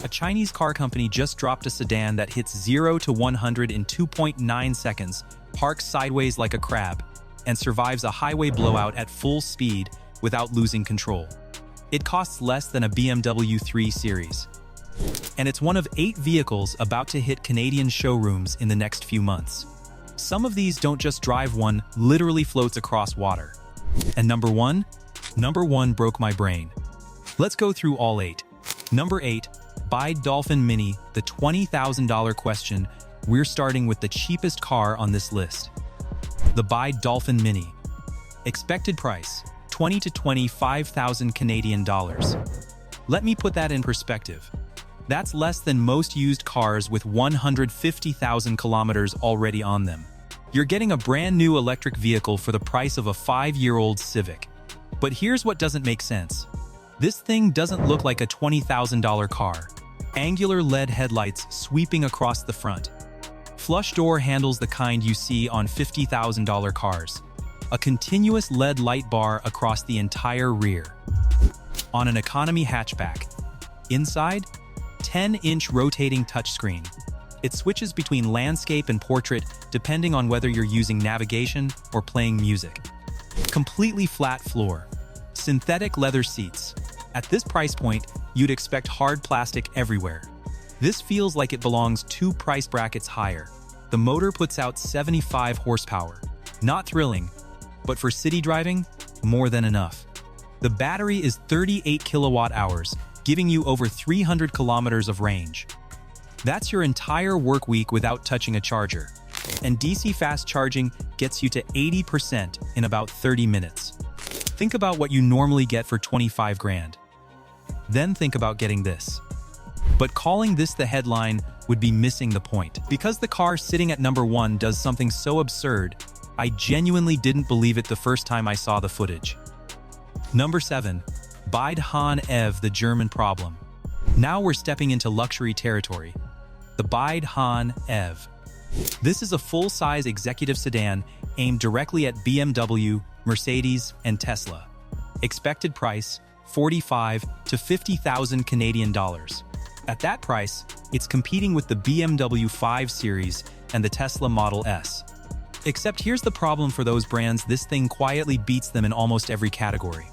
A Chinese car company just dropped a sedan that hits 0 to 100 in 2.9 seconds, parks sideways like a crab, and survives a highway blowout at full speed without losing control. It costs less than a BMW 3 Series. And it's one of 8 vehicles about to hit Canadian showrooms in the next few months. Some of these don't just drive, one literally floats across water. And number one broke my brain. Let's go through all 8. Number 8, BYD Dolphin Mini, the $20,000 question. We're starting with the cheapest car on this list. The BYD Dolphin Mini. Expected price, 20 to 25,000 Canadian dollars. Let me put that in perspective. That's less than most used cars with 150,000 kilometers already on them. You're getting a brand new electric vehicle for the price of a 5-year-old Civic. But here's what doesn't make sense. This thing doesn't look like a $20,000 car. Angular LED headlights sweeping across the front. Flush door handles the kind you see on $50,000 cars. A continuous LED light bar across the entire rear. On an economy hatchback. Inside, 10-inch rotating touchscreen. It switches between landscape and portrait depending on whether you're using navigation or playing music. Completely flat floor. Synthetic leather seats. At this price point, you'd expect hard plastic everywhere. This feels like it belongs 2 price brackets higher. The motor puts out 75 horsepower. Not thrilling, but for city driving, more than enough. The battery is 38 kilowatt hours, giving you over 300 kilometers of range. That's your entire work week without touching a charger. And DC fast charging gets you to 80% in about 30 minutes. Think about what you normally get for 25 grand. Then think about getting this. But calling this the headline would be missing the point. Because the car sitting at number 1 does something so absurd, I genuinely didn't believe it the first time I saw the footage. Number 7, BYD Han EV, the German problem. Now we're stepping into luxury territory. The BYD Han EV. This is a full-size executive sedan aimed directly at BMW, Mercedes, and Tesla. Expected price, 45 to 50,000 Canadian dollars. At that price, it's competing with the BMW 5 Series and the Tesla Model S. Except here's the problem for those brands: this thing quietly beats them in almost every category.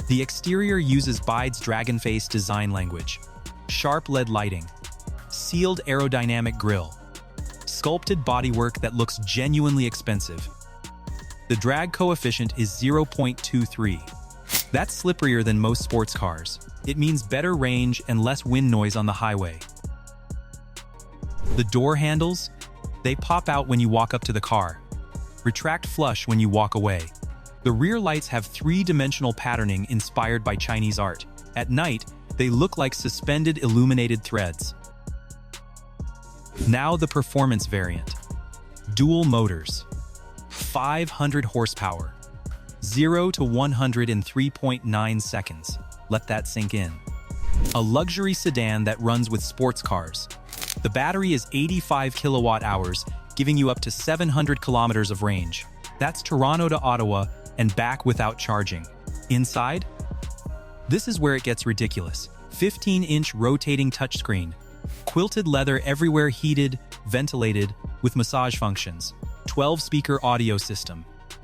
The exterior uses BYD's dragon-face design language. Sharp LED lighting. Sealed aerodynamic grille. Sculpted bodywork that looks genuinely expensive. The drag coefficient is 0.23. That's slipperier than most sports cars. It means better range and less wind noise on the highway. The door handles? They pop out when you walk up to the car. Retract flush when you walk away. The rear lights have 3-dimensional patterning inspired by Chinese art. At night, they look like suspended illuminated threads. Now the performance variant. Dual motors. 500 horsepower. 0 to 100 in 3.9 seconds. Let that sink in. A luxury sedan that runs with sports cars. The battery is 85 kilowatt hours, giving you up to 700 kilometers of range. That's Toronto to Ottawa and back without charging. Inside? This is where it gets ridiculous. 15-inch rotating touchscreen. Quilted leather everywhere, heated, ventilated, with massage functions. 12-speaker audio system.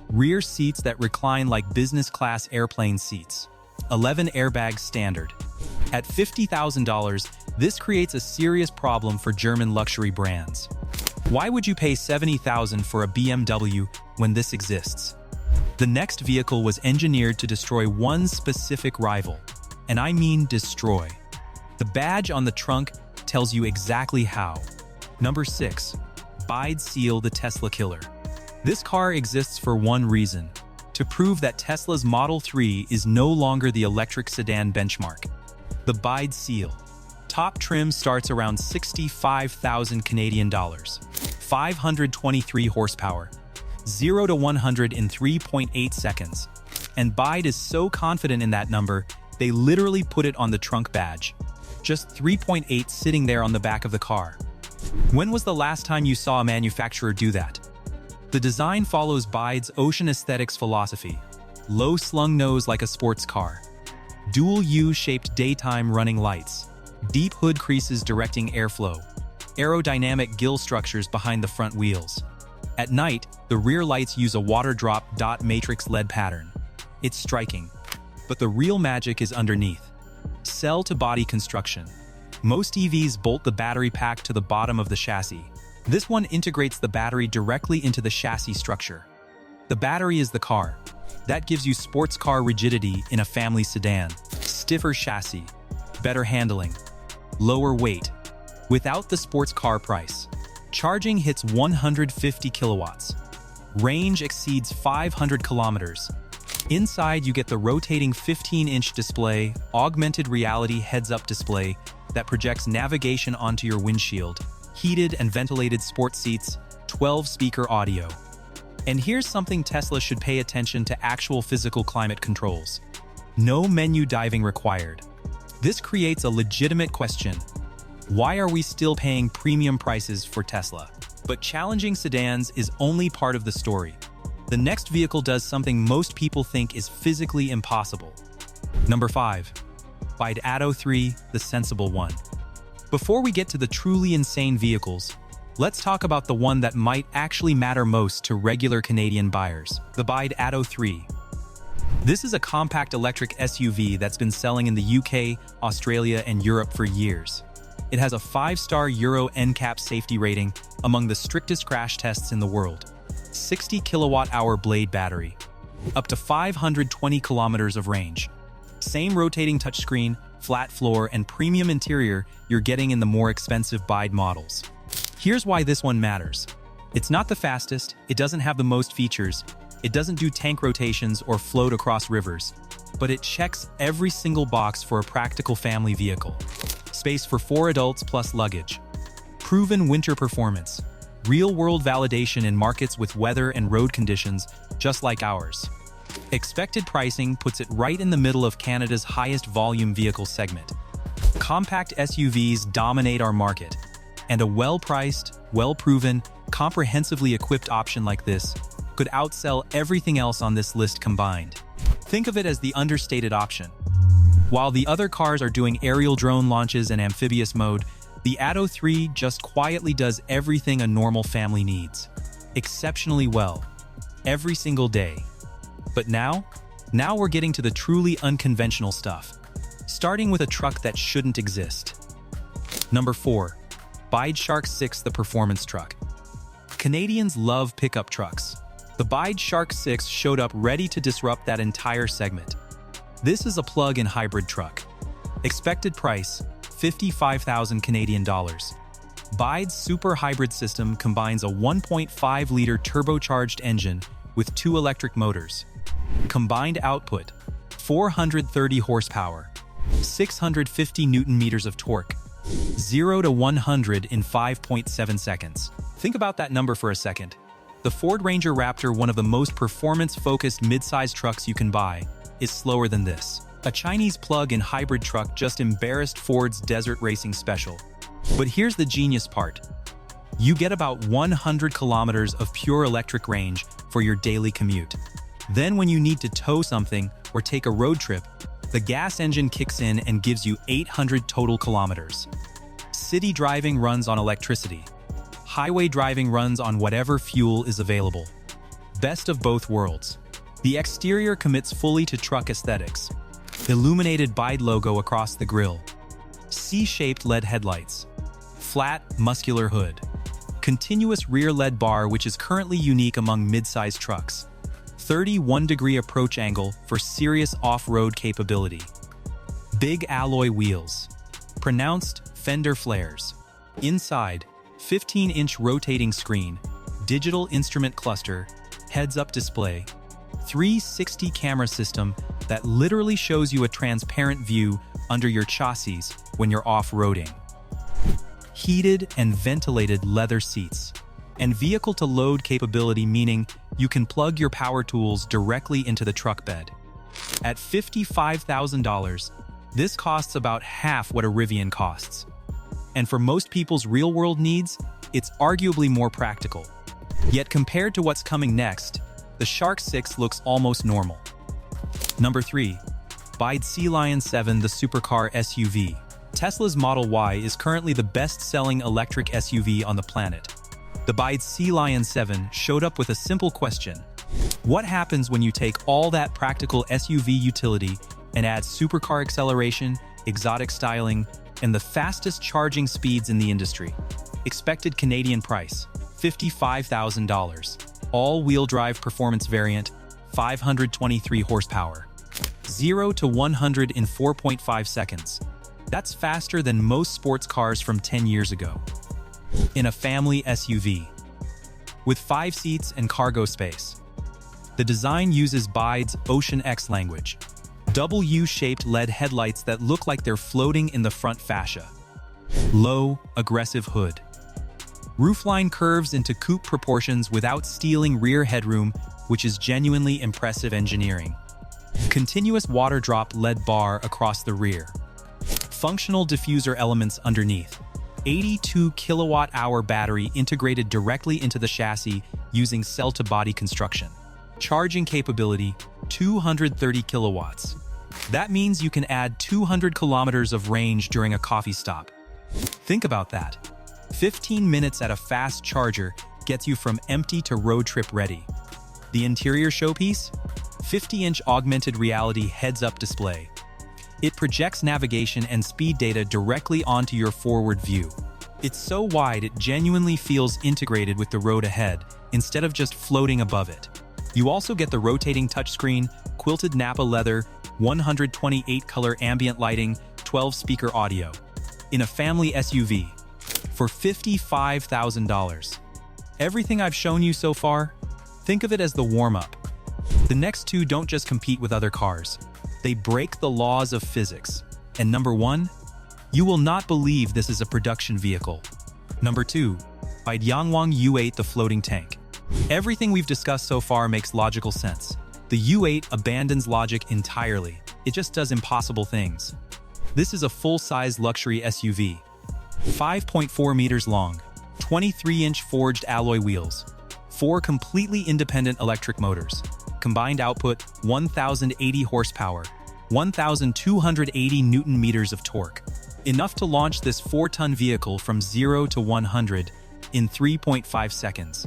Rear seats that recline like business-class airplane seats. 11 airbags standard. At $50,000, this creates a serious problem for German luxury brands. Why would you pay $70,000 for a BMW when this exists? The next vehicle was engineered to destroy one specific rival. And I mean destroy. The badge on the trunk tells you exactly how. Number 6. BYD Seal, the Tesla killer. This car exists for one reason: to prove that Tesla's Model 3 is no longer the electric sedan benchmark. The BYD Seal. Top trim starts around 65,000 Canadian dollars. 523 horsepower. 0 to 100 in 3.8 seconds. And BYD is so confident in that number, they literally put it on the trunk badge. Just 3.8 sitting there on the back of the car. When was the last time you saw a manufacturer do that? The design follows BYD's ocean aesthetics philosophy. Low slung nose like a sports car. Dual U-shaped daytime running lights. Deep hood creases directing airflow. Aerodynamic gill structures behind the front wheels. At night, the rear lights use a water drop dot matrix LED pattern. It's striking. But the real magic is underneath. Cell-to-body construction. Most EVs bolt the battery pack to the bottom of the chassis. This one integrates the battery directly into the chassis structure. The battery is the car. That gives you sports car rigidity in a family sedan. Stiffer chassis, better handling, lower weight, without the sports car price. Charging hits 150 kilowatts. Range exceeds 500 kilometers. Inside, you get the rotating 15-inch display, augmented reality heads-up display that projects navigation onto your windshield, heated and ventilated sport seats, 12-speaker audio. And here's something Tesla should pay attention to: actual physical climate controls. No menu diving required. This creates a legitimate question. Why are we still paying premium prices for Tesla? But challenging sedans is only part of the story. The next vehicle does something most people think is physically impossible. Number 5. BYD Atto 3, the sensible one. Before we get to the truly insane vehicles, let's talk about the one that might actually matter most to regular Canadian buyers, the BYD Atto 3. This is a compact electric SUV that's been selling in the UK, Australia, and Europe for years. It has a 5-star Euro NCAP safety rating, among the strictest crash tests in the world. 60 kilowatt-hour blade battery. Up to 520 kilometers of range. Same rotating touchscreen, flat floor, and premium interior you're getting in the more expensive BYD models. Here's why this one matters. It's not the fastest, it doesn't have the most features, it doesn't do tank rotations or float across rivers, but it checks every single box for a practical family vehicle. Space for 4 adults plus luggage. Proven winter performance. Real-world validation in markets with weather and road conditions just like ours. Expected pricing puts it right in the middle of Canada's highest volume vehicle segment. Compact SUVs dominate our market, and a well-priced, well-proven, comprehensively equipped option like this could outsell everything else on this list combined. Think of it as the understated option. While the other cars are doing aerial drone launches and amphibious mode, the Atto 3 just quietly does everything a normal family needs. Exceptionally well. Every single day. But now we're getting to the truly unconventional stuff. Starting with a truck that shouldn't exist. Number 4. BYD Shark 6, the performance truck. Canadians love pickup trucks. The BYD Shark 6 showed up ready to disrupt that entire segment. This is a plug-in hybrid truck. Expected price, 55,000 Canadian dollars. BYD's super hybrid system combines a 1.5-liter turbocharged engine with 2 electric motors. Combined output, 430 horsepower, 650 Newton-meters of torque, 0 to 100 in 5.7 seconds. Think about that number for a second. The Ford Ranger Raptor, one of the most performance-focused mid-size trucks you can buy, is slower than this. A Chinese plug-in hybrid truck just embarrassed Ford's Desert Racing Special. But here's the genius part. You get about 100 kilometers of pure electric range for your daily commute. Then when you need to tow something or take a road trip, the gas engine kicks in and gives you 800 total kilometers. City driving runs on electricity. Highway driving runs on whatever fuel is available. Best of both worlds. The exterior commits fully to truck aesthetics. Illuminated BYD logo across the grille. C-shaped LED headlights. Flat, muscular hood. Continuous rear LED bar, which is currently unique among mid-size trucks. 31-degree approach angle for serious off-road capability. Big alloy wheels. Pronounced fender flares. Inside, 15-inch rotating screen, digital instrument cluster, heads-up display, 360 camera system that literally shows you a transparent view under your chassis when you're off-roading. Heated and ventilated leather seats. And vehicle-to-load capability, meaning you can plug your power tools directly into the truck bed. At $55,000, this costs about half what a Rivian costs. And for most people's real-world needs, it's arguably more practical. Yet compared to what's coming next, the Shark 6 looks almost normal. Number 3. BYD Sea Lion 7, the supercar SUV. Tesla's Model Y is currently the best-selling electric SUV on the planet. The BYD's Sea Lion 7 showed up with a simple question. What happens when you take all that practical SUV utility and add supercar acceleration, exotic styling, and the fastest charging speeds in the industry? Expected Canadian price, $55,000. All-wheel drive performance variant, 523 horsepower. 0 to 100 in 4.5 seconds. That's faster than most sports cars from 10 years ago. In a family SUV. With 5 seats and cargo space. The design uses BYD's Ocean X language. W-shaped LED headlights that look like they're floating in the front fascia. Low, aggressive hood. Roofline curves into coupe proportions without stealing rear headroom, which is genuinely impressive engineering. Continuous water drop LED bar across the rear. Functional diffuser elements underneath. 82 kilowatt-hour battery integrated directly into the chassis using cell-to-body construction. Charging capability, 230 kilowatts. That means you can add 200 kilometers of range during a coffee stop. Think about that. 15 minutes at a fast charger gets you from empty to road trip ready. The interior showpiece? 50-inch augmented reality heads-up display. It projects navigation and speed data directly onto your forward view. It's so wide it genuinely feels integrated with the road ahead, instead of just floating above it. You also get the rotating touchscreen, quilted Napa leather, 128-color ambient lighting, 12-speaker audio. In a family SUV. For $55,000. Everything I've shown you so far? Think of it as the warm-up. The next two don't just compete with other cars. They break the laws of physics. And number 1? You will not believe this is a production vehicle. Number 2, BYD Yangwang U8, the floating tank. Everything we've discussed so far makes logical sense. The U8 abandons logic entirely. It just does impossible things. This is a full-size luxury SUV. 5.4 meters long, 23-inch forged alloy wheels, 4 completely independent electric motors. Combined output, 1,080 horsepower, 1,280 newton-meters of torque. Enough to launch this 4-ton vehicle from 0 to 100 in 3.5 seconds.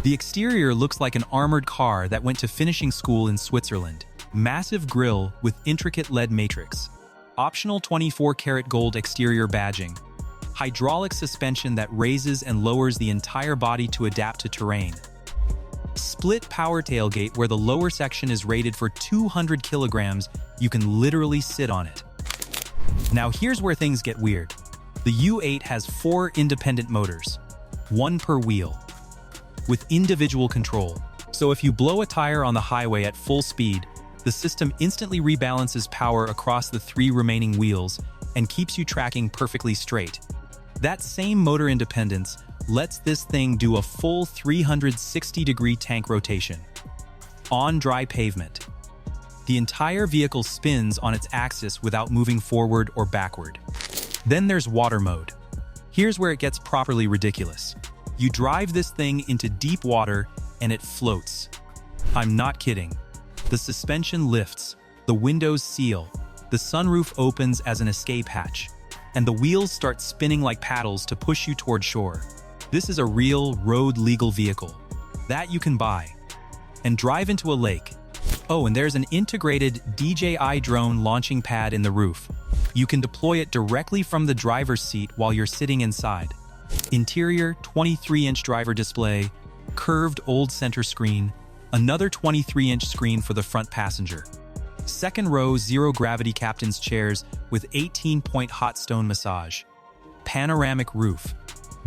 The exterior looks like an armored car that went to finishing school in Switzerland. Massive grille with intricate LED matrix. Optional 24-karat gold exterior badging. Hydraulic suspension that raises and lowers the entire body to adapt to terrain. Split power tailgate where the lower section is rated for 200 kilograms, you can literally sit on it. Now here's where things get weird. The U8 has 4 independent motors, 1 per wheel, with individual control. So if you blow a tire on the highway at full speed, the system instantly rebalances power across the 3 remaining wheels and keeps you tracking perfectly straight. That same motor independence lets this thing do a full 360-degree tank rotation. On dry pavement. The entire vehicle spins on its axis without moving forward or backward. Then there's water mode. Here's where it gets properly ridiculous. You drive this thing into deep water and it floats. I'm not kidding. The suspension lifts, the windows seal, the sunroof opens as an escape hatch, and the wheels start spinning like paddles to push you toward shore. This is a real road-legal vehicle that you can buy and drive into a lake. Oh, and there's an integrated DJI drone launching pad in the roof. You can deploy it directly from the driver's seat while you're sitting inside. Interior, 23-inch driver display, curved old center screen, another 23-inch screen for the front passenger. Second row zero-gravity captain's chairs with 18-point hot stone massage. Panoramic roof.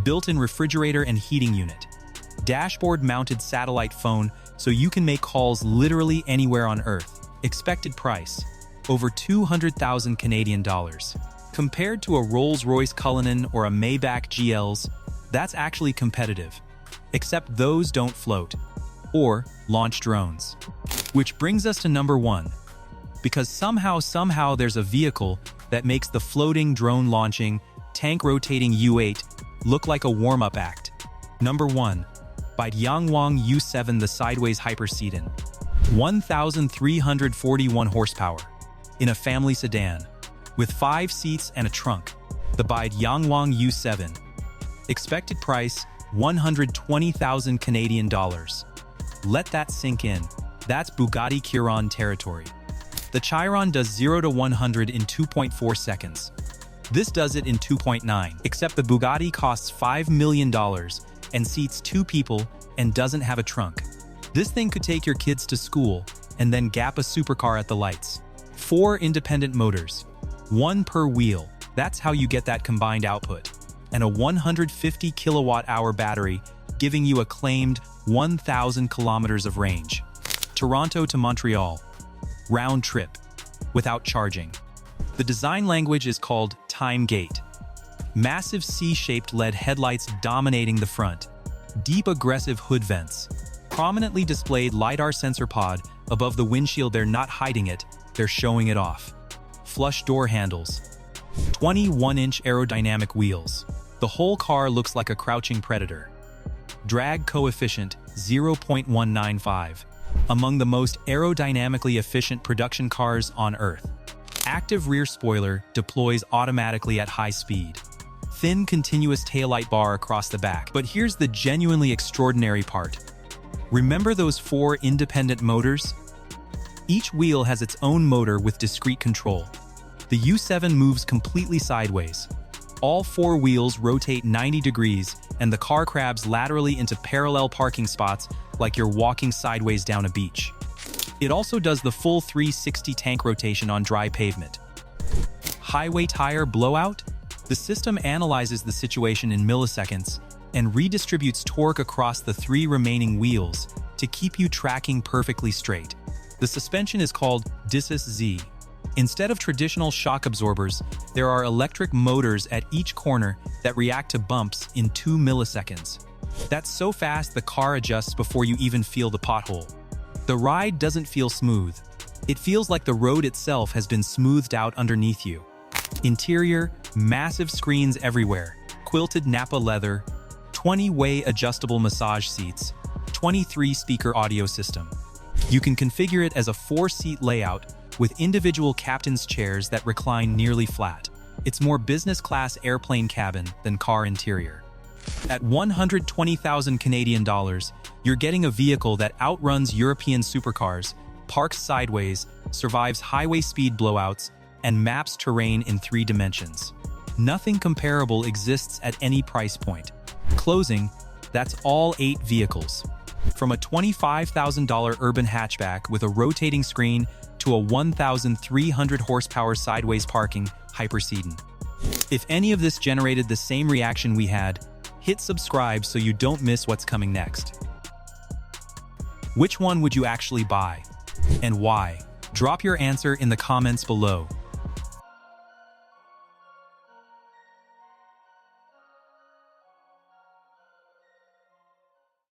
Built-in refrigerator and heating unit. Dashboard-mounted satellite phone so you can make calls literally anywhere on Earth. Expected price, over 200,000 Canadian dollars. Compared to a Rolls-Royce Cullinan or a Maybach GLs, that's actually competitive. Except those don't float or launch drones. Which brings us to number 1. Because somehow there's a vehicle that makes the floating drone launching, tank rotating U8 look like a warm-up act. Number 1. BYD Yangwang U7, the sideways hyper sedan. 1,341 horsepower. In a family sedan. with 5 seats and a trunk. The BYD Han U7. Expected price, 120,000 Canadian dollars. Let that sink in. That's Bugatti Chiron territory. The Chiron does 0 to 100 in 2.4 seconds. This does it in 2.9, except the Bugatti costs $5 million and seats 2 people and doesn't have a trunk. This thing could take your kids to school and then gap a supercar at the lights. 4 independent motors, 1 per wheel. That's how you get that combined output. And a 150 kilowatt-hour battery, giving you a claimed 1,000 kilometers of range. Toronto to Montreal. Round trip, without charging. The design language is called Time Gate. Massive C-shaped LED headlights dominating the front. Deep aggressive hood vents. Prominently displayed LiDAR sensor pod above the windshield. They're not hiding it, they're showing it off. Flush door handles. 21-inch aerodynamic wheels. The whole car looks like a crouching predator. Drag coefficient, 0.195. Among the most aerodynamically efficient production cars on Earth. Active rear spoiler deploys automatically at high speed. Thin continuous taillight bar across the back. But here's the genuinely extraordinary part. Remember those 4 independent motors? Each wheel has its own motor with discrete control. The U7 moves completely sideways. All 4 wheels rotate 90 degrees and the car crabs laterally into parallel parking spots like you're walking sideways down a beach. It also does the full 360 tank rotation on dry pavement. Highway tire blowout? The system analyzes the situation in milliseconds and redistributes torque across the 3 remaining wheels to keep you tracking perfectly straight. The suspension is called BYD'S. Instead of traditional shock absorbers, there are electric motors at each corner that react to bumps in 2 milliseconds. That's so fast the car adjusts before you even feel the pothole. The ride doesn't feel smooth. It feels like the road itself has been smoothed out underneath you. Interior, massive screens everywhere, quilted Napa leather, 20-way adjustable massage seats, 23-speaker audio system. You can configure it as a 4-seat layout with individual captain's chairs that recline nearly flat. It's more business-class airplane cabin than car interior. At 120,000 Canadian dollars, you're getting a vehicle that outruns European supercars, parks sideways, survives highway speed blowouts, and maps terrain in 3 dimensions. Nothing comparable exists at any price point. Closing, that's all 8 vehicles. From a $25,000 urban hatchback with a rotating screen to a 1,300 horsepower sideways parking hypersedan. If any of this generated the same reaction we had, hit subscribe so you don't miss what's coming next. Which one would you actually buy? And why? Drop your answer in the comments below.